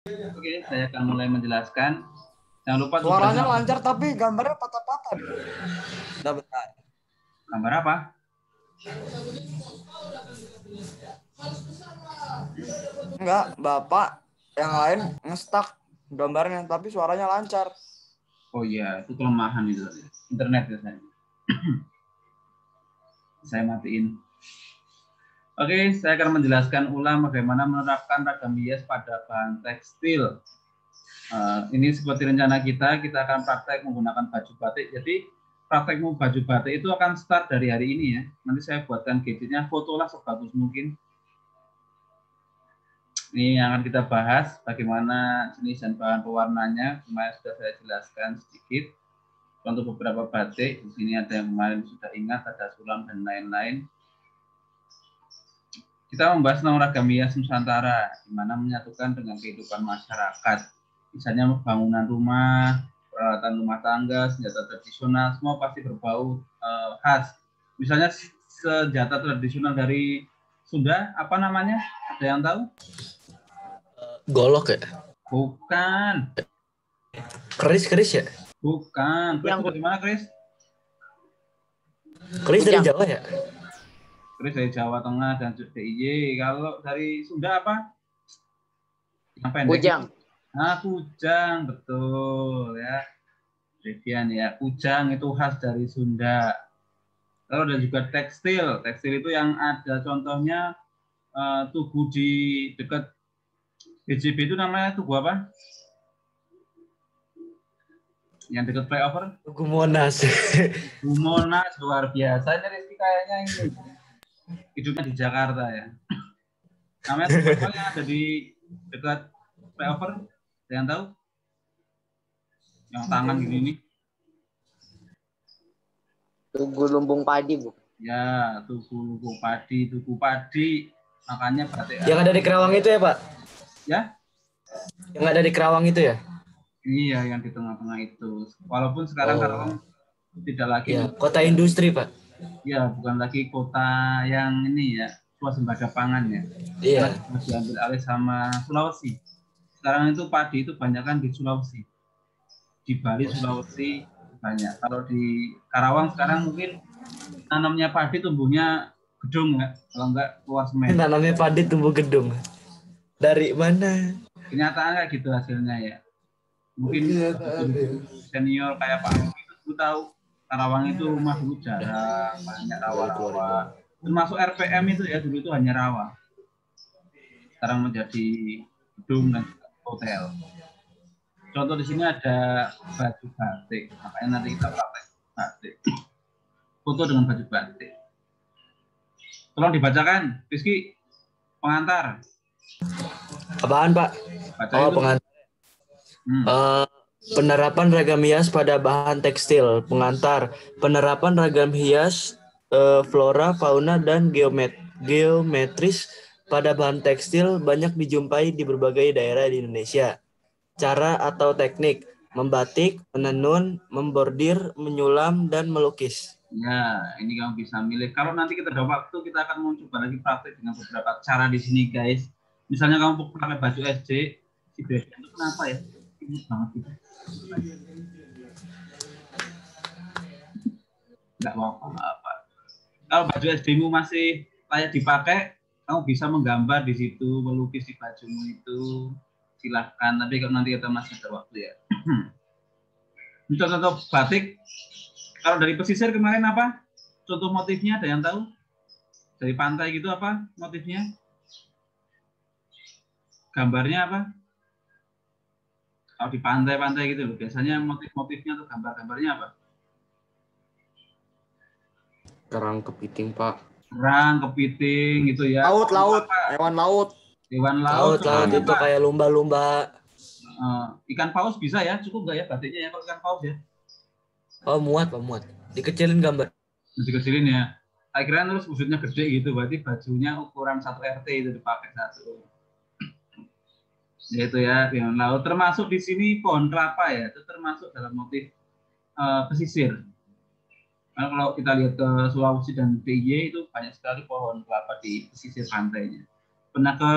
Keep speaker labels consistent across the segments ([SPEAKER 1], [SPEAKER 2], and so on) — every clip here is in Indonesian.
[SPEAKER 1] Oke, saya akan mulai menjelaskan. Jangan lupa
[SPEAKER 2] Suaranya
[SPEAKER 1] tugasnya.
[SPEAKER 2] lancar tapi gambarnya patah-patah. Bentar.
[SPEAKER 1] Gambar apa?
[SPEAKER 2] Enggak, Bapak yang lain ngestak gambarnya tapi suaranya lancar.
[SPEAKER 1] Oh iya, itu kelemahan itu. Internet biasanya. Saya matiin. Oke, saya akan menjelaskan ulang bagaimana menerapkan ragam hias pada bahan tekstil. Ini seperti rencana kita akan praktek menggunakan baju batik. Jadi praktek baju batik itu akan start dari hari ini ya. Nanti saya buatkan gadgetnya, fotolah sebagus mungkin. Ini yang akan kita bahas bagaimana jenis dan bahan pewarnanya. Kemarin sudah saya jelaskan sedikit. Untuk beberapa batik, di sini ada yang kemarin sudah ingat, ada sulam dan lain-lain. Kita membahas tentang ragam hias Nusantara, di mana menyatukan dengan kehidupan masyarakat. Misalnya bangunan rumah, peralatan rumah tangga, senjata tradisional, semua pasti berbau khas. Misalnya senjata tradisional dari Sunda, apa namanya? Ada yang tahu?
[SPEAKER 3] Golok ya?
[SPEAKER 1] Bukan.
[SPEAKER 3] Keris ya?
[SPEAKER 1] Bukan. Keris dari mana, Keris?
[SPEAKER 3] Keris dari Jawa ya?
[SPEAKER 1] Keris dari Jawa Tengah dan DIY. Kalau dari Sunda apa? Yang pendek.
[SPEAKER 4] Kujang.
[SPEAKER 1] Nah, kujang, betul ya. Devian ya. Kujang itu khas dari Sunda. Lalu ada juga tekstil. Tekstil itu yang ada contohnya tugu di dekat BJB itu namanya tugu apa? Yang dekat flyover?
[SPEAKER 3] Tugu Monas.
[SPEAKER 1] Tugu Monas, luar biasa. Ini Rizky kayaknya ini hidupnya di Jakarta ya. Namanya tugu apa yang ada di dekat flyover? Ada yang tahu? Yang tangan gini nih.
[SPEAKER 4] Tugu Lumbung Padi, Bu.
[SPEAKER 1] Ya, tugu lumbung padi, tugu padi. Makanya batik.
[SPEAKER 3] Yang ada di Kerawang itu ya, Pak?
[SPEAKER 1] Ya?
[SPEAKER 3] Yang ada di Kerawang itu ya?
[SPEAKER 1] Iya, yang di tengah-tengah itu. Walaupun sekarang Karawang tidak lagi
[SPEAKER 3] kota industri, Pak.
[SPEAKER 1] Ya, bukan lagi kota yang ini ya, swasembada pangan ya.
[SPEAKER 3] Iya.
[SPEAKER 1] Karena diambil alih sama Sulawesi. Sekarang itu padi itu banyak kan di Sulawesi. Di Bali, Sulawesi banyak. Kalau di Karawang sekarang mungkin tanamnya padi tumbuhnya gedung nggak? Kalau nggak keluar semen.
[SPEAKER 3] Tanamnya padi tumbuh gedung. Dari mana?
[SPEAKER 1] Kenyataan kayak gitu hasilnya ya. Mungkin senior kayak Pak Agung itu tahu Karawang itu rumah dulu jarang, banyak rawa-rawa. Termasuk RPM itu ya, dulu itu hanya rawa. Sekarang menjadi gedung dan hotel. Contoh di sini ada baju batik, makanya nanti kita pakai batik. Foto dengan baju batik. Tolong dibacakan, Rizky, pengantar.
[SPEAKER 3] Apaan, Pak?
[SPEAKER 1] Baca
[SPEAKER 3] pengantar. Penerapan ragam hias pada bahan tekstil. Pengantar. Penerapan ragam hias flora, fauna, dan geometris pada bahan tekstil banyak dijumpai di berbagai daerah di Indonesia. Cara atau teknik: membatik, menenun, membordir, menyulam, dan melukis.
[SPEAKER 1] Ya, ini kamu bisa milih. Kalau nanti kita ada waktu, kita akan mencoba lagi praktek dengan beberapa cara di sini, guys. Misalnya kamu pakai baju SJ, si beda itu kenapa ya? Ini banget gitu. Nggak apa-apa. Kalau baju SD-mu masih layak dipakai, kamu bisa menggambar di situ, melukis di bajumu itu. Silahkan, tapi kalau nanti kita masih ada waktu ya. Contoh-contoh batik, kalau dari pesisir kemarin apa? Contoh motifnya ada yang tahu? Dari pantai gitu apa motifnya? Gambarnya apa? Kalau di pantai-pantai gitu loh, biasanya motif-motifnya atau gambar-gambarnya apa?
[SPEAKER 3] Kerang kepiting, Pak.
[SPEAKER 1] Kerang, kepiting gitu ya.
[SPEAKER 2] Laut, hewan laut.
[SPEAKER 1] Hewan laut
[SPEAKER 3] itu kayak lumba-lumba.
[SPEAKER 1] Ikan paus bisa ya, cukup nggak ya batiknya ya kalau ikan paus ya?
[SPEAKER 3] Oh, muat, Pak, muat. Dikecilin gambar.
[SPEAKER 1] Dikecilin ya. Akhirnya terus wujudnya gede gitu, berarti bajunya ukuran 1 RT itu dipakai satu. Yaitu ya, hewan laut. Termasuk di sini pohon kelapa ya, itu termasuk dalam motif pesisir. Karena kalau kita lihat ke Sulawesi dan DIY itu banyak sekali pohon kelapa di pesisir pantainya. Pernah ke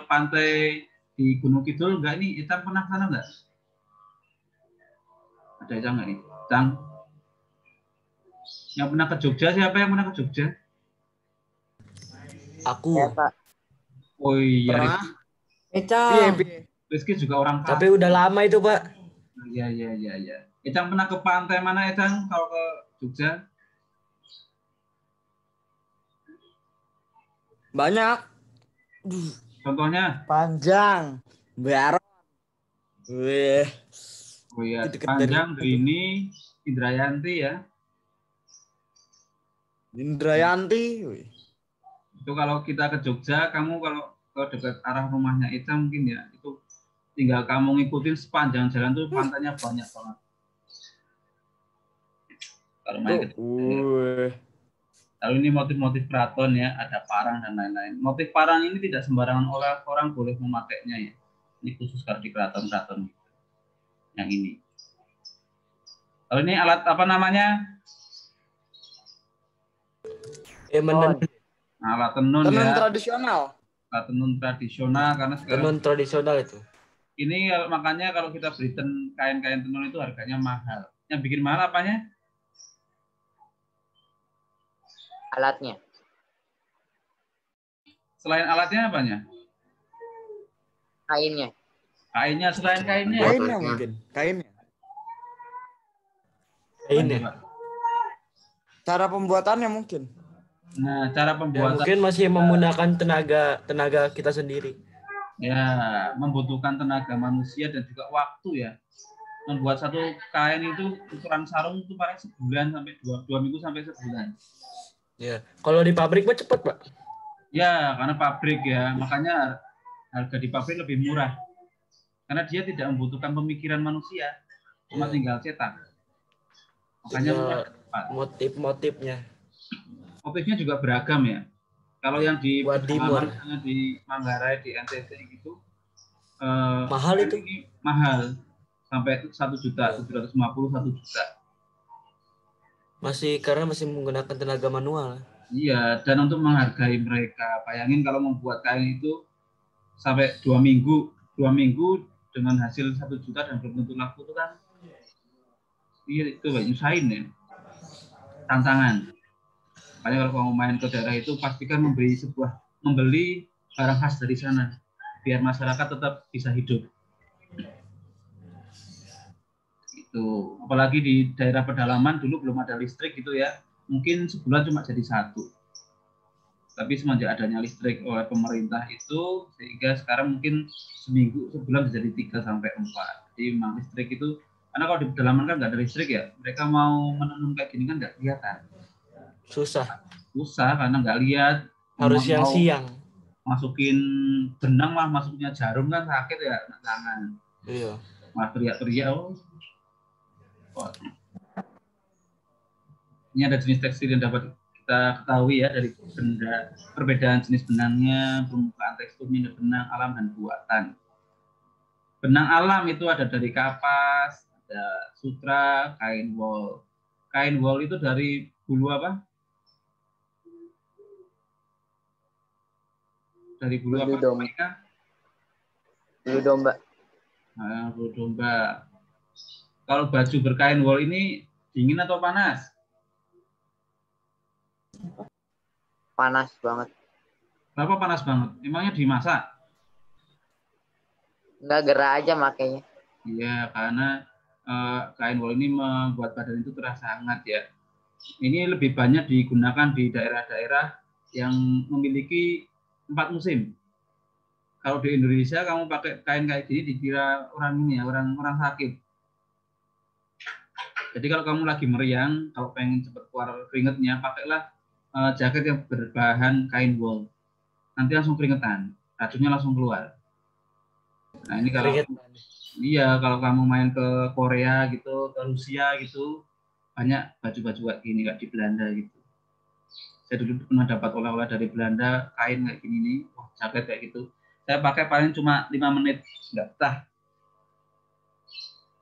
[SPEAKER 1] pantai di Gunung Kidul nggak ini? Itang pernah ke sana nggak? Ada Itang nggak nih? Itang? Yang pernah ke Jogja, siapa yang pernah ke Jogja?
[SPEAKER 3] Aku.
[SPEAKER 4] Ya, Pak.
[SPEAKER 1] Oh iya,
[SPEAKER 2] Pernah.
[SPEAKER 5] Ecang.
[SPEAKER 1] Rizky juga orang
[SPEAKER 3] Tapi udah lama itu, Pak.
[SPEAKER 1] Iya. Itang pernah ke pantai mana, Itang, kalau ke Jogja?
[SPEAKER 2] Banyak.
[SPEAKER 1] Contohnya?
[SPEAKER 2] Panjang. Baron. Wih.
[SPEAKER 1] Oh iya,
[SPEAKER 2] Itu
[SPEAKER 1] Panjang,
[SPEAKER 2] dari-
[SPEAKER 1] Drini, Indrayanti ya.
[SPEAKER 2] Indrayanti. Wih.
[SPEAKER 1] Itu kalau kita ke Jogja, kamu kalau ke dekat arah rumahnya Itang mungkin ya, itu tinggal kamu ngikutin sepanjang jalan tuh pantainya banyak banget. Kalau main ke Jogja, ya.
[SPEAKER 2] Wih.
[SPEAKER 1] Lalu ini motif-motif keraton ya, ada parang dan lain-lain. Motif parang ini tidak sembarangan orang boleh memakainya ya. Ini khusus kalau di keraton-keraton yang ini. Lalu ini alat apa namanya?
[SPEAKER 3] Menenun.
[SPEAKER 1] Alat tenun
[SPEAKER 2] Tenun
[SPEAKER 1] ya.
[SPEAKER 2] tradisional.
[SPEAKER 1] Alat tenun tradisional karena sekarang
[SPEAKER 3] Tenun tradisional itu.
[SPEAKER 1] ini makanya kalau kita beli kain-kain tenun itu harganya mahal. Yang bikin mahal apanya?
[SPEAKER 4] Alatnya.
[SPEAKER 1] Selain alatnya apanya?
[SPEAKER 4] Kainnya.
[SPEAKER 1] Kainnya, selain kainnya.
[SPEAKER 2] Kainnya mungkin. Kainnya.
[SPEAKER 3] Ini.
[SPEAKER 1] Pak.
[SPEAKER 2] Cara pembuatannya mungkin.
[SPEAKER 1] Nah, cara
[SPEAKER 3] Ya,
[SPEAKER 1] pembuatan
[SPEAKER 3] mungkin masih menggunakan tenaga kita sendiri.
[SPEAKER 1] ya membutuhkan tenaga manusia dan juga waktu ya. Membuat satu kain itu ukuran sarung itu paling sebulan sampai dua minggu sampai sebulan.
[SPEAKER 3] Ya, kalau di pabrik mah cepet, Pak.
[SPEAKER 1] Ya, karena pabrik ya, makanya harga di pabrik lebih murah. Karena dia tidak membutuhkan pemikiran manusia, cuma
[SPEAKER 3] Ya.
[SPEAKER 1] tinggal cetak. Makanya
[SPEAKER 3] Ya,
[SPEAKER 1] murah.
[SPEAKER 3] motif-motifnya.
[SPEAKER 1] Motifnya juga beragam ya. Kalau yang di
[SPEAKER 3] Buat timur.
[SPEAKER 1] pedalaman, misalnya di Manggarai, di NTT gitu,
[SPEAKER 3] Mahal itu.
[SPEAKER 1] ini mahal sampai 1.750.000, 1 juta.
[SPEAKER 3] Karena masih menggunakan tenaga manual.
[SPEAKER 1] Iya, dan untuk menghargai mereka, bayangin kalau membuat kain itu sampai 2 minggu dengan hasil 1 juta dan belum tentu laku itu kan, iya itu nyusahin ya, tantangan. Makanya kalau kamu main ke daerah itu pastikan membeli barang khas dari sana, biar masyarakat tetap bisa hidup. Itu, apalagi di daerah pedalaman dulu belum ada listrik gitu ya, mungkin sebulan cuma jadi 1. Tapi semenjak adanya listrik oleh pemerintah itu, sehingga sekarang mungkin sebulan bisa jadi 3 sampai 4. Jadi memang listrik itu, karena kalau di pedalaman kan nggak ada listrik ya, mereka mau menenun kayak gini kan nggak kelihatan.
[SPEAKER 3] Susah
[SPEAKER 1] Karena nggak lihat.
[SPEAKER 3] harus
[SPEAKER 1] Mau
[SPEAKER 3] siang-siang.
[SPEAKER 1] masukin benang lah, masuknya jarum kan sakit ya tangan.
[SPEAKER 3] Iya.
[SPEAKER 1] Malah teriak-teriak. Ini ada jenis tekstil yang dapat kita ketahui ya dari perbedaan jenis benangnya, permukaan teksturnya, benang alam dan buatan. Benang alam itu ada dari kapas, ada sutra, kain wol. Kain wol itu dari bulu apa? Dari bulu apa?
[SPEAKER 4] Domba. Bulu domba.
[SPEAKER 1] Nah, bulu domba. Kalau baju berkain wol ini dingin atau panas?
[SPEAKER 4] Panas banget.
[SPEAKER 1] Kenapa panas banget? Emangnya dimasak?
[SPEAKER 4] Enggak, gerah aja makanya.
[SPEAKER 1] Iya, karena kain wol ini membuat badan itu terasa hangat ya. Ini lebih banyak digunakan di daerah-daerah yang memiliki 4 musim. Kalau di Indonesia kamu pakai kain kayak gini dikira orang ini ya, orang sakit. Jadi kalau kamu lagi meriang, kalau pengen cepat keluar keringetnya, pakailah jaket yang berbahan kain wol. Nanti langsung keringetan, racunnya langsung keluar. Nah ini kalau kamu main ke Korea gitu, ke Rusia gitu, banyak baju-baju kayak gini, kayak di Belanda gitu. Saya dulu pernah dapat oleh-oleh dari Belanda, kain kayak gini nih, jaket kayak gitu. Saya pakai paling cuma 5 menit, nggak betah.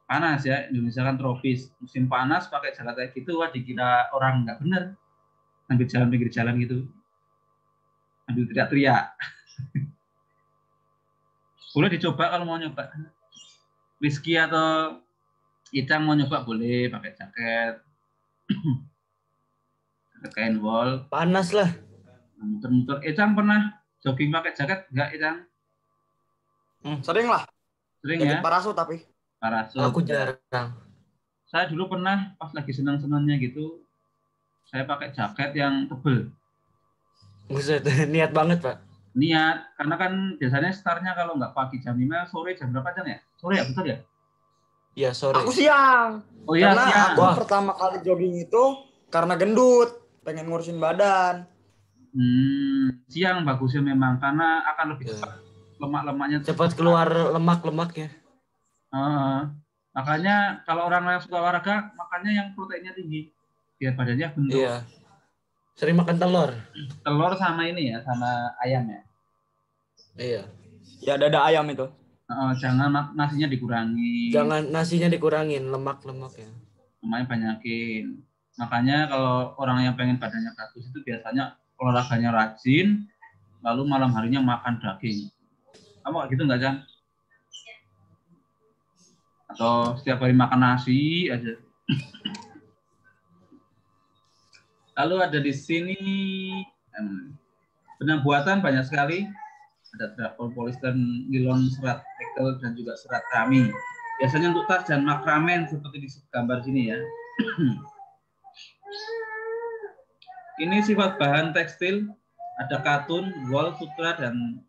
[SPEAKER 1] Panas ya, Indonesia kan tropis, musim panas pakai jaket kayak gitu, wah dikira orang nggak bener. Sambil jalan pinggir jalan gitu, sambil teriak-teriak. Boleh dicoba kalau mau nyoba. Rizky atau Icang mau nyoba boleh pakai jaket. Kain wol.
[SPEAKER 3] Panas lah.
[SPEAKER 1] Muter-muter. Icang pernah jogging pakai jaket enggak, Icang?
[SPEAKER 2] Sering lah.
[SPEAKER 1] Sering
[SPEAKER 2] Jaket
[SPEAKER 1] ya?
[SPEAKER 2] parasut tapi.
[SPEAKER 1] Parasut.
[SPEAKER 3] Aku jarang.
[SPEAKER 1] Saya dulu pernah pas lagi senang-senangnya gitu, saya pakai jaket yang tebel.
[SPEAKER 3] Buset, niat banget, Pak.
[SPEAKER 1] Niat, karena kan biasanya startnya kalau nggak pagi jam 5, sore jam berapa jam ya? Sore ya, betul ya?
[SPEAKER 3] Iya, sore.
[SPEAKER 2] Aku siang.
[SPEAKER 1] Oh iya,
[SPEAKER 2] Karena
[SPEAKER 1] siang.
[SPEAKER 2] aku pertama kali jogging itu karena gendut, pengen ngurusin badan.
[SPEAKER 1] Siang bagusnya memang, karena akan lebih cepat lemak-lemaknya.
[SPEAKER 3] Cepat keluar lemak-lemaknya.
[SPEAKER 1] Makanya kalau orang yang suka olahraga, makannya yang proteinnya tinggi, biar badannya gendut.
[SPEAKER 3] Iya. Sering makan telur.
[SPEAKER 1] Telur sama ini ya, sama ayam ya.
[SPEAKER 3] Iya.
[SPEAKER 2] Ya dada ayam itu.
[SPEAKER 1] Jangan nasinya dikurangi.
[SPEAKER 3] Jangan nasinya dikurangin, lemak-lemaknya.
[SPEAKER 1] Lumayan banyakin. Makanya kalau orang yang pengen badannya bagus itu biasanya olahraganya rajin, lalu malam harinya makan daging. Kamu kayak gitu nggak, Jan? Atau setiap hari makan nasi aja? Lalu ada di sini benang buatan banyak sekali. Ada drapon, polister, nilon, serat tekel, dan juga serat kami. Biasanya untuk tas dan makramen seperti di gambar sini ya. Ini sifat bahan tekstil, ada katun, wol, sutra, dan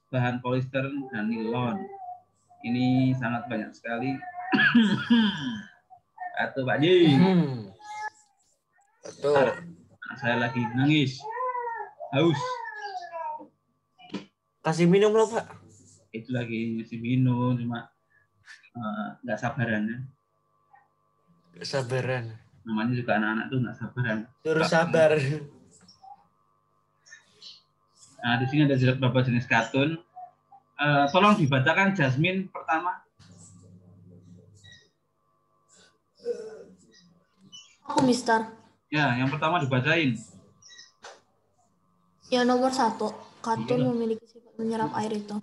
[SPEAKER 1] bahan polister dan nilon. Ini sangat banyak sekali. Atau Pak Ji.
[SPEAKER 3] Betul.
[SPEAKER 1] Saya lagi nangis. Haus.
[SPEAKER 3] Kasih minum loh, Pak.
[SPEAKER 1] Itu lagi si minum, cuma nggak sabaran ya.
[SPEAKER 3] Sabaran.
[SPEAKER 1] Namanya juga anak-anak tuh nggak sabaran.
[SPEAKER 3] Terus sabar.
[SPEAKER 1] Nah, di sini ada beberapa jenis katun. Tolong dibacakan Jasmine pertama.
[SPEAKER 5] Aku, Mister.
[SPEAKER 1] Ya, yang pertama dibacain.
[SPEAKER 5] Yang nomor 1, katun memiliki sifat menyerap air itu.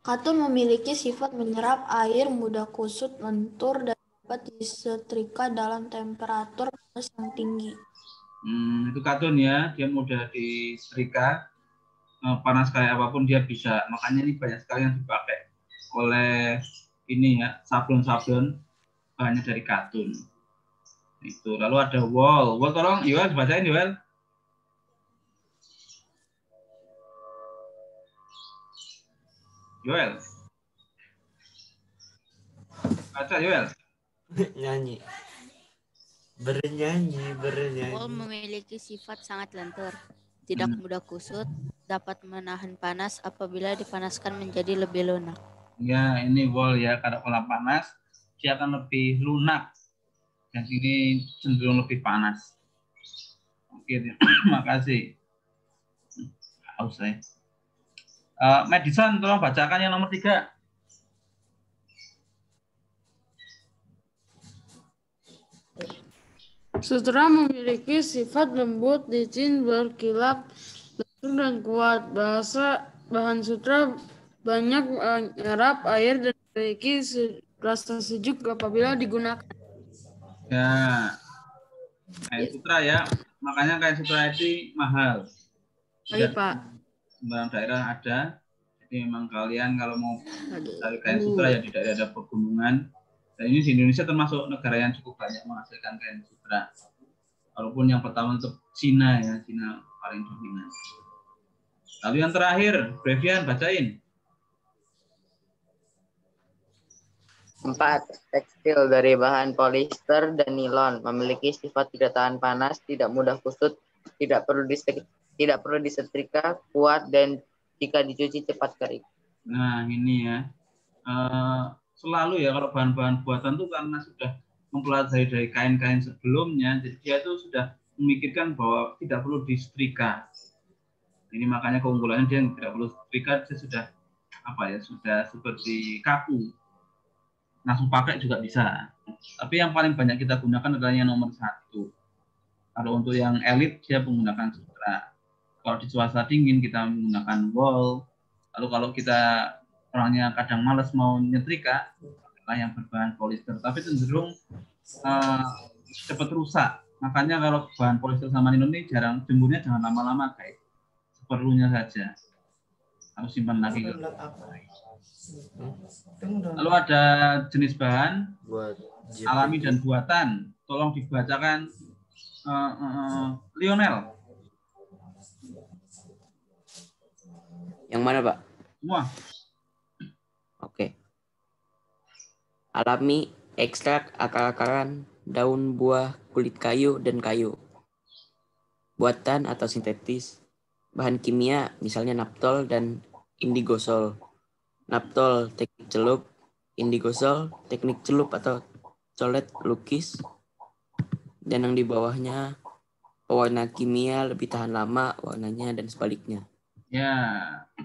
[SPEAKER 5] Katun memiliki sifat menyerap air, mudah kusut, lentur, dan dapat disetrika dalam temperatur panas yang tinggi.
[SPEAKER 1] Itu katun ya, dia mudah disetrika. Panas kayak apapun dia bisa. Makanya ini banyak sekali yang dipakai oleh ini ya, sablon-sablon bahannya dari katun. Itu. Lalu ada wol. Wol tolong Yoel dibacain, Yoel. Yoel. Baca Yoel.
[SPEAKER 3] Nyanyi. Bernyanyi.
[SPEAKER 6] Wol memiliki sifat sangat lentur, tidak mudah kusut, dapat menahan panas apabila dipanaskan menjadi lebih lunak.
[SPEAKER 1] Ya, ini wol ya, kalau panas dia akan lebih lunak dan ini cenderung lebih panas. Oke, terima kasih. Haus saya. Madison, tolong bacakan yang nomor 3.
[SPEAKER 7] Sutra memiliki sifat lembut, licin, berkilap, lentur dan kuat. Bahan sutra banyak menyerap air dan memiliki rasa sejuk apabila digunakan.
[SPEAKER 1] Ya, kain sutra ya. Makanya kain sutra itu mahal.
[SPEAKER 7] Baik, Pak.
[SPEAKER 1] Sembarang daerah ada. Jadi memang kalian kalau mau cari kain sutra ya di daerah pegunungan. Dan ini di Indonesia termasuk negara yang cukup banyak menghasilkan kain sutra. Walaupun yang pertama untuk Cina ya, Cina paling dominan. Lalu yang terakhir, Brevian bacain.
[SPEAKER 4] 4. Tekstil dari bahan polister dan nilon memiliki sifat tidak tahan panas, tidak mudah kusut, tidak perlu disetrika, kuat, dan jika dicuci cepat kering.
[SPEAKER 1] Nah ini ya, selalu ya kalau bahan-bahan buatan tuh karena sudah mempelajari dari kain-kain sebelumnya, jadi dia tuh sudah memikirkan bahwa tidak perlu disetrika. Ini makanya keunggulannya dia tidak perlu setrika, dia sudah sudah seperti kaku. Langsung pakai juga bisa. Tapi yang paling banyak kita gunakan adalah yang nomor 1. Kalau untuk yang elit dia menggunakan sutra. Kalau di cuaca dingin kita menggunakan wol. Lalu kalau kita orangnya kadang malas mau nyetrika, pakailah yang berbahan polyester. Tapi cenderung cepat rusak. Makanya kalau bahan polyester sama nilon ini jarang, jemurnya jangan lama-lama guys. Seperlunya saja. Harus simpan lagi. Lalu ada jenis bahan
[SPEAKER 3] Buat
[SPEAKER 1] alami dan buatan. Tolong dibacakan Lionel.
[SPEAKER 8] Yang mana, Pak?
[SPEAKER 1] Semua.
[SPEAKER 8] Oke. Alami, ekstrak, akar-akaran, daun, buah, kulit kayu, dan kayu. Buatan atau sintetis. Bahan kimia, misalnya naptol dan indigosol. Naptol, teknik celup. Indigosol, teknik celup atau colet lukis. Dan yang di bawahnya, pewarna kimia lebih tahan lama warnanya dan sebaliknya.
[SPEAKER 1] Ya,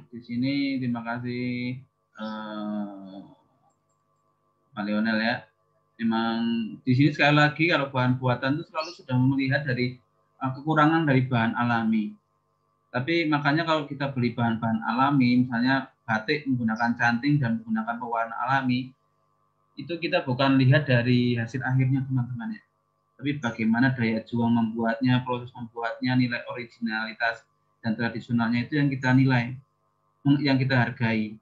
[SPEAKER 1] di sini terima kasih Pak Lionel ya. Memang di sini sekali lagi kalau bahan buatan itu selalu sudah melihat dari kekurangan dari bahan alami. Tapi makanya kalau kita beli bahan-bahan alami, misalnya batik menggunakan canting dan menggunakan pewarna alami, itu kita bukan lihat dari hasil akhirnya teman-teman ya. Tapi bagaimana daya juang membuatnya, proses membuatnya, nilai originalitas dan tradisionalnya itu yang kita nilai, yang kita hargai.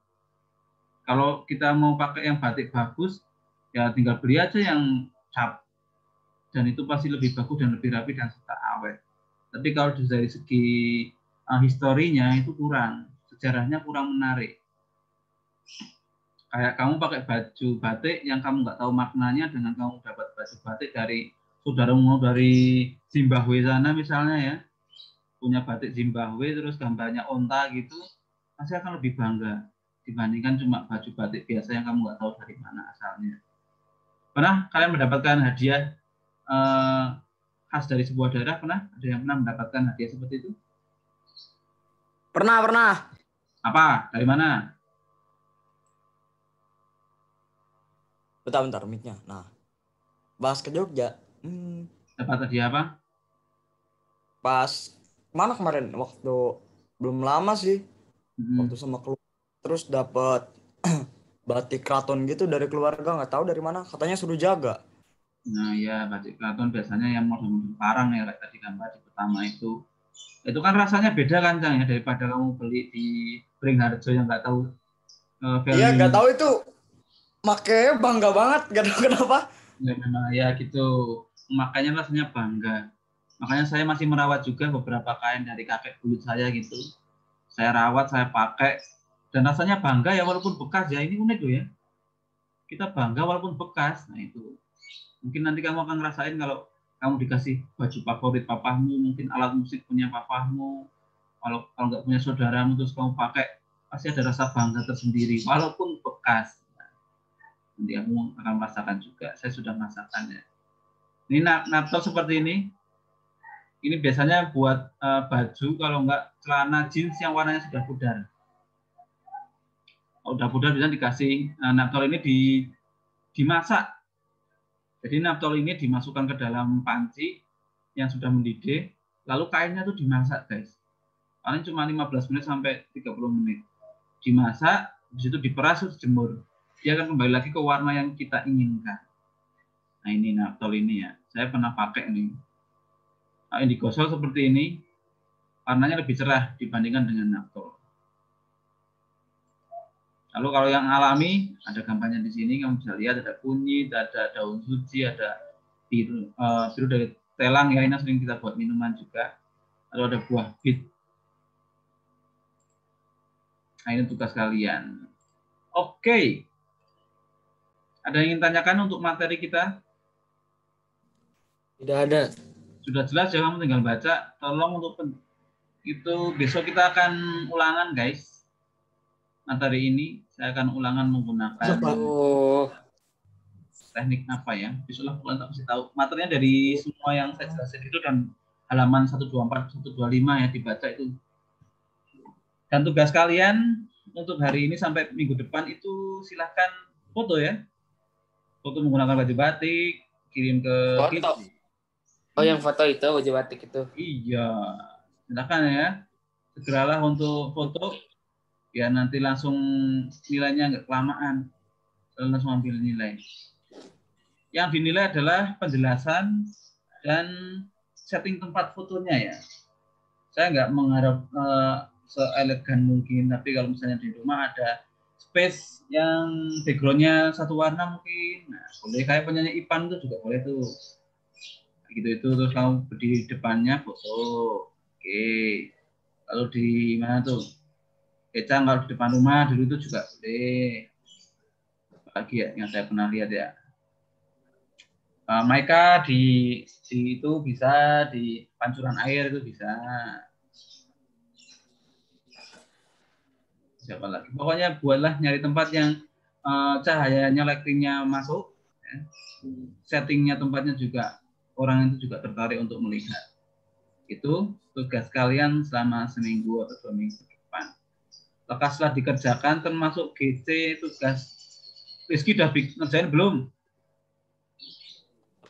[SPEAKER 1] Kalau kita mau pakai yang batik bagus, ya tinggal beli aja yang cap. Dan itu pasti lebih bagus dan lebih rapi dan serta awet. Tapi kalau dari segi historinya itu kurang, sejarahnya kurang menarik. Kayak kamu pakai baju batik yang kamu nggak tahu maknanya dengan kamu dapat baju batik dari saudaramu dari Zimbabwe sana misalnya ya, punya batik Zimbabwe terus gambarnya onta gitu, pasti akan lebih bangga dibandingkan cuma baju batik biasa yang kamu nggak tahu dari mana asalnya. Pernah kalian mendapatkan hadiah khas dari sebuah daerah? Pernah? Ada yang pernah mendapatkan hadiah seperti itu?
[SPEAKER 2] Pernah.
[SPEAKER 1] Apa? Dari mana?
[SPEAKER 2] Bentar, mic-nya. Nah, bahas ke Jogja.
[SPEAKER 1] Dapat hadiah apa?
[SPEAKER 2] Pas mana kemarin? Waktu belum lama sih. Waktu sama keluarga. Terus dapat batik keraton gitu dari keluarga, nggak tahu dari mana. Katanya suruh jaga.
[SPEAKER 1] Nah ya, batik keraton biasanya yang model parang ya, kayak tadi gambar di pertama itu. Itu kan rasanya beda kan, Cang, ya, daripada kamu beli di Beringharjo yang nggak tahu value.
[SPEAKER 2] Iya, nggak tahu itu. Makanya bangga banget, nggak tahu kenapa.
[SPEAKER 1] Ya memang ya gitu, makanya rasanya bangga. Makanya saya masih merawat juga beberapa kain dari kakek buyut saya gitu. Saya rawat, saya pakai, dan rasanya bangga ya walaupun bekas ya. Ini unik loh ya. Kita bangga walaupun bekas. Nah itu. Mungkin nanti kamu akan ngerasain kalau kamu dikasih baju favorit papamu, mungkin alat musik punya papamu, kalau nggak punya saudaramu terus kamu pakai, pasti ada rasa bangga tersendiri walaupun bekas. Nanti kamu akan merasakan juga. Saya sudah merasakannya. Ini naptol seperti ini biasanya buat baju, kalau nggak celana jeans yang warnanya sudah pudar. Kalau udah pudar bisa dikasih naptol ini dimasak. Jadi naptol ini dimasukkan ke dalam panci yang sudah mendidih, lalu kainnya tuh dimasak guys. Paling cuma 15 menit sampai 30 menit. Dimasak, habis itu diperas, terus jemur. Dia akan kembali lagi ke warna yang kita inginkan. Nah ini naptol ini ya, saya pernah pakai nih. Nah, yang digosok seperti ini, warnanya lebih cerah dibandingkan dengan naptol. Lalu kalau yang alami, ada gambarnya di sini, kamu bisa lihat ada kunyit, ada daun suci, ada biru dari telang ya, ini sering kita buat minuman juga. Lalu ada buah bit. Nah ini tugas kalian. Oke. Ada yang ingin tanyakan untuk materi kita?
[SPEAKER 3] Tidak ada.
[SPEAKER 1] Sudah jelas ya, kamu tinggal baca. Tolong untuk itu besok kita akan ulangan guys. Materi ini saya akan ulangan menggunakan teknik apa ya? Besoklah kalian tak kasih tahu. Materinya dari semua yang saya jelasin itu dan halaman 124, 125 ya dibaca itu. Dan tugas kalian untuk hari ini sampai minggu depan itu silahkan foto ya. Foto menggunakan baju batik, kirim ke
[SPEAKER 8] Foto. Oh, yang foto itu baju batik itu.
[SPEAKER 1] Iya. Silakan ya. Segeralah untuk foto. biar nanti langsung nilainya nggak kelamaan, langsung ambil nilai. Yang dinilai adalah penjelasan dan setting tempat fotonya ya. Saya nggak mengharap seelegan mungkin, tapi kalau misalnya di rumah ada space yang backgroundnya satu warna mungkin, nah boleh kayak penyanyi Ipan itu juga boleh tuh. Gitu itu terus kamu berdiri depannya foto, oke. Kalau di mana tuh? Kecang kalau di depan rumah dulu itu juga boleh. Lagi ya yang saya pernah lihat ya. Maika di itu bisa, di pancuran air itu bisa. Siapa lagi? Pokoknya buatlah nyari tempat yang cahayanya lightingnya masuk, ya. Settingnya tempatnya juga orang itu juga tertarik untuk melihat. Itu tugas kalian selama seminggu atau 2 minggu ke depan. Lekaslah dikerjakan termasuk GC tugas. Rizky udah ngerjain belum?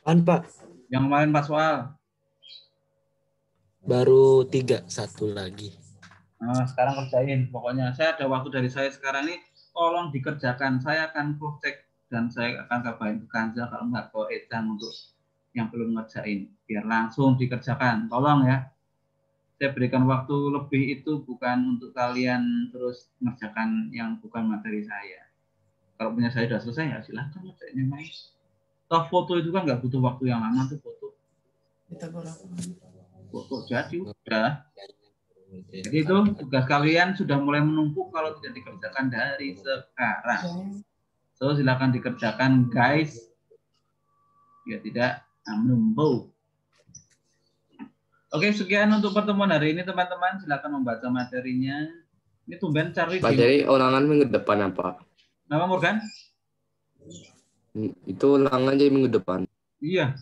[SPEAKER 3] Apaan, Pak?
[SPEAKER 1] Yang kemarin pas soal.
[SPEAKER 3] Baru 3, 1 lagi.
[SPEAKER 1] Nah, sekarang kerjain. Pokoknya saya ada waktu dari saya sekarang ini, tolong dikerjakan. Saya akan cross check dan saya akan kabarin ke Kanza kalau nggak ke Ejang untuk yang belum ngerjain. Biar langsung dikerjakan. Tolong ya. Saya berikan waktu lebih itu bukan untuk kalian terus mengerjakan yang bukan materi saya. Kalau punya saya sudah selesai ya silahkan ngerjainnya main. Toh foto itu kan nggak butuh waktu yang lama tuh foto. Foto jadi udah. Jadi itu tugas kalian sudah mulai menumpuk kalau tidak dikerjakan dari sekarang. So silakan dikerjakan guys. Ya tidak menumpuk. Oke, sekian untuk pertemuan hari ini teman-teman. Silakan membaca materinya. Ini tumben cari
[SPEAKER 9] materi ulangan minggu depan apa?
[SPEAKER 1] Nama Morgan?
[SPEAKER 9] Itu ulangan jadi minggu depan.
[SPEAKER 1] Iya.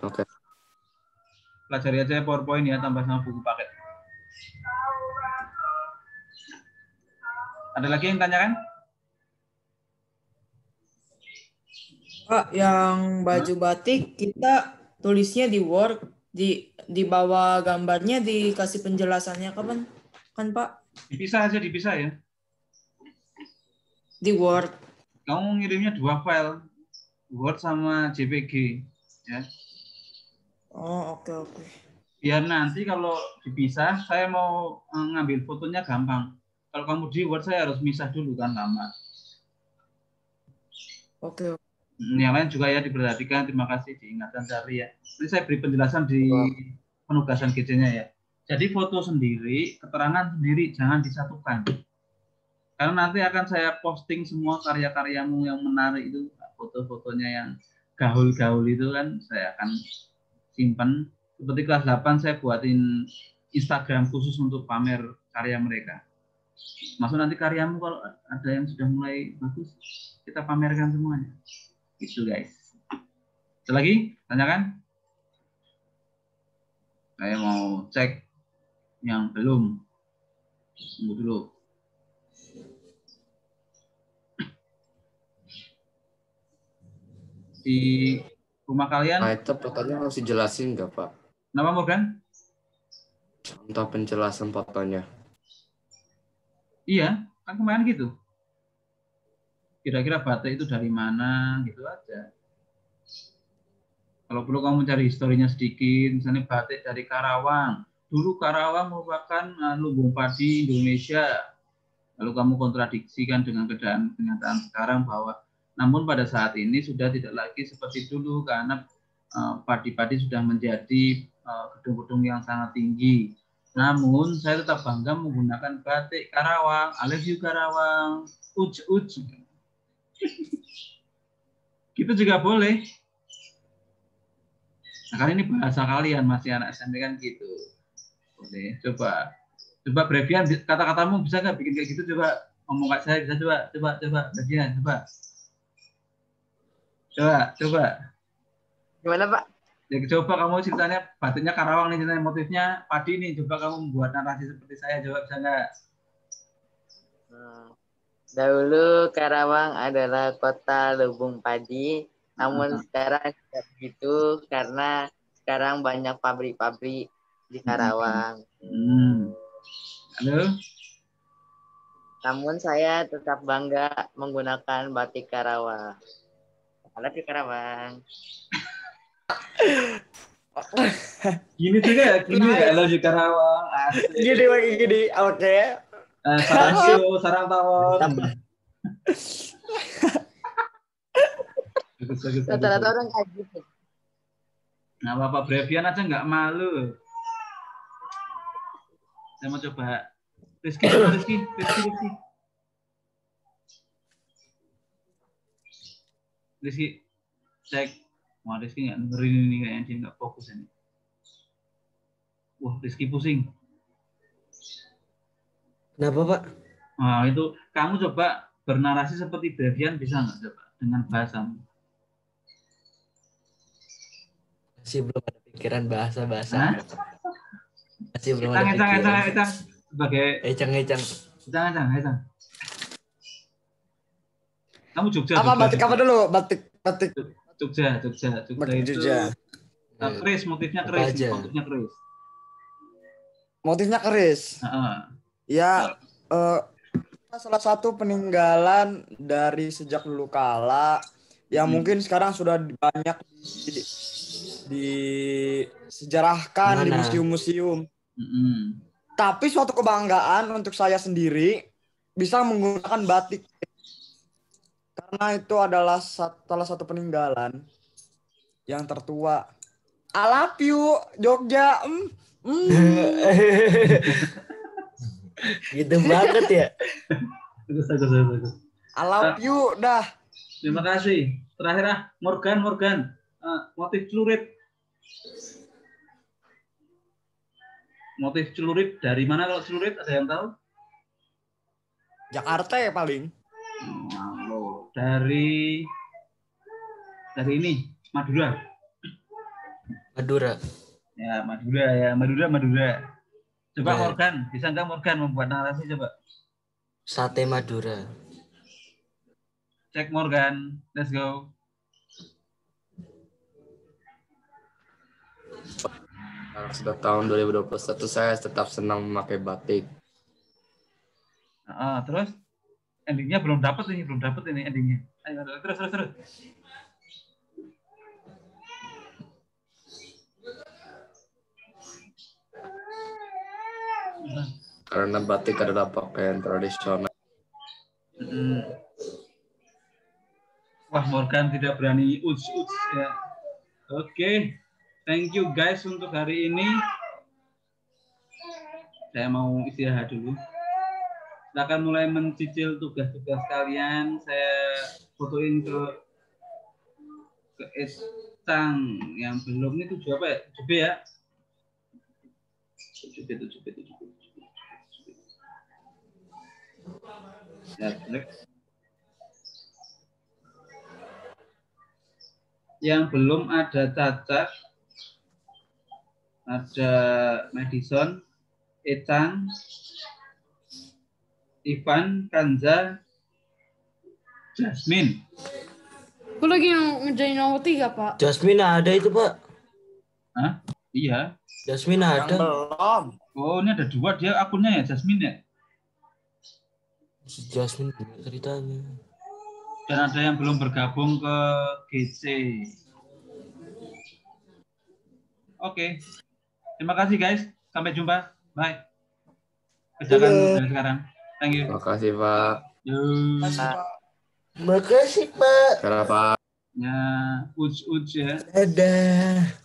[SPEAKER 9] Oke.
[SPEAKER 1] Pelajari aja PowerPoint ya, tambah sama buku paket. Ada lagi yang tanyakan?
[SPEAKER 10] Pak, yang baju batik kita tulisnya di Word, di bawah gambarnya dikasih penjelasannya kapan? Kan Pak?
[SPEAKER 1] Dipisah ya.
[SPEAKER 10] Di Word.
[SPEAKER 1] Kamu ngirimnya 2 file, Word sama JPG, ya.
[SPEAKER 10] Oh, oke.
[SPEAKER 1] Biar nanti kalau dipisah, saya mau ngambil fotonya gampang. Kalau kamu di Word, saya harus misah dulu kan lama.
[SPEAKER 10] Oke.
[SPEAKER 1] Yang lain juga ya diperhatikan. Terima kasih diingatkan Sari ya. Nanti saya beri penjelasan di penugasan GC-nya ya. Jadi foto sendiri, keterangan sendiri, jangan disatukan. Karena nanti akan saya posting semua karya-karyamu yang menarik itu, foto-fotonya yang gaul-gaul itu kan saya akan simpan. Seperti kelas 8 saya buatin Instagram khusus untuk pamer karya mereka. Masuk nanti karyamu kalau ada yang sudah mulai bagus, kita pamerkan semuanya. Gitu guys. Ada lagi? Tanyakan? Saya mau cek yang belum. Tunggu dulu. Di rumah kalian.
[SPEAKER 9] Nah, itu fotonya harus dijelasin nggak, Pak?
[SPEAKER 1] Nama Morgan?
[SPEAKER 9] Contoh penjelasan fotonya.
[SPEAKER 1] Iya, kan kemarin gitu. Kira-kira batik itu dari mana, gitu aja. Kalau perlu kamu cari historinya sedikit, misalnya batik dari Karawang. Dulu Karawang merupakan lumbung padi Indonesia. Lalu kamu kontradiksikan dengan kenyataan sekarang bahwa namun pada saat ini sudah tidak lagi seperti dulu karena padi-padi sudah menjadi gedung-gedung yang sangat tinggi. Namun saya tetap bangga menggunakan batik Karawang, I love you Karawang, uj. Gitu juga boleh. Nah, karena ini bahasa kalian masih anak SMP kan gitu. Boleh, coba Brevian kata-katamu bisa nggak bikin kayak gitu, coba ngomong kayak saya bisa, coba Brevian, coba.
[SPEAKER 4] Gimana Pak?
[SPEAKER 1] Ya coba kamu ceritanya batiknya Karawang nih, ceritanya motifnya padi nih, coba kamu membuat narasi seperti saya, coba bisa nggak?
[SPEAKER 4] Dahulu Karawang adalah kota lumbung padi, namun sekarang tidak begitu karena sekarang banyak pabrik-pabrik di Karawang.
[SPEAKER 1] Halo?
[SPEAKER 4] Namun saya tetap bangga menggunakan batik Karawang. I love you, Karawang.
[SPEAKER 1] Gini juga ya, gini ya, lo di Karawang. Asik.
[SPEAKER 2] Gini, oke.
[SPEAKER 1] Sarang tawon.
[SPEAKER 4] Rata-rata orang kayak gitu.
[SPEAKER 1] Nggak apa-apa, Brevian aja nggak malu. Saya mau coba. Rizky. Rizky, cek. Wah, Rizky nggak dengerin ini kayaknya, dia nggak fokus ini. Wah, Rizky pusing.
[SPEAKER 3] Kenapa, Pak?
[SPEAKER 1] Nah, itu kamu coba bernarasi seperti Brevian bisa nggak coba dengan bahasamu?
[SPEAKER 3] Masih belum ada pikiran bahasa-bahasa. Masih belum ada
[SPEAKER 1] Ecang.
[SPEAKER 3] pikiran.
[SPEAKER 1] Sebagai
[SPEAKER 3] Ecang.
[SPEAKER 1] Ecang. Kamu Jogja.
[SPEAKER 2] Apa batik apa dulu? Batik.
[SPEAKER 1] Jogja
[SPEAKER 2] Batik
[SPEAKER 1] itu.
[SPEAKER 2] Jogja.
[SPEAKER 1] Keris, motifnya keris.
[SPEAKER 2] Motifnya keris. Ya, salah satu peninggalan dari sejak dulu kala yang mungkin sekarang sudah banyak disejarahkan di museum-museum. Tapi suatu kebanggaan untuk saya sendiri bisa menggunakan batik karena itu adalah salah satu peninggalan yang tertua. I love you, Jogja.
[SPEAKER 3] Gitu banget ya.
[SPEAKER 1] Bagus.
[SPEAKER 2] I love you, dah.
[SPEAKER 1] Terima kasih. Terakhir Morgan. Motif celurit dari mana kalau celurit? Ada yang tahu?
[SPEAKER 2] Jakarta ya paling.
[SPEAKER 1] Dari ini Madura. Ya Madura. Coba Morgan, bisa nggak Morgan membuat narasi coba?
[SPEAKER 3] Sate Madura.
[SPEAKER 1] Cek Morgan, let's go.
[SPEAKER 9] Sudah tahun 2021 saya tetap senang memakai batik.
[SPEAKER 1] Terus endingnya belum dapat ini endingnya. Ayo, terus.
[SPEAKER 9] Karena batik adalah pakaian tradisional.
[SPEAKER 1] Wah, Morgan tidak berani uts ya. Oke. Thank you guys untuk hari ini. Saya mau istirahat dulu. Silakan mulai mencicil tugas-tugas kalian. Saya fotoin ke Ecang yang belum ini 7 apa ya? 7B ya. 7B. Ya, yang belum ada Cacat, ada Madison, Ecang, Ivan, Kanza, Jasmine.
[SPEAKER 7] Aku lagi ngerjain nomor 3, Pak.
[SPEAKER 3] Jasmine ada itu, Pak.
[SPEAKER 1] Hah? Iya.
[SPEAKER 3] Jasmine ada.
[SPEAKER 2] Belum.
[SPEAKER 1] Oh, ini ada 2 dia akunnya ya, Jasmine ya?
[SPEAKER 3] Si Jasmine ceritanya.
[SPEAKER 1] Dan ada yang belum bergabung ke GC. Oke. Terima kasih guys. Sampai jumpa. Bye. Kerjakan dari sekarang. Thank you.
[SPEAKER 9] Terima kasih, Pak.
[SPEAKER 3] Makasih, Pak.
[SPEAKER 9] Kenapa?
[SPEAKER 1] Ya, uj ya.
[SPEAKER 3] Dadah.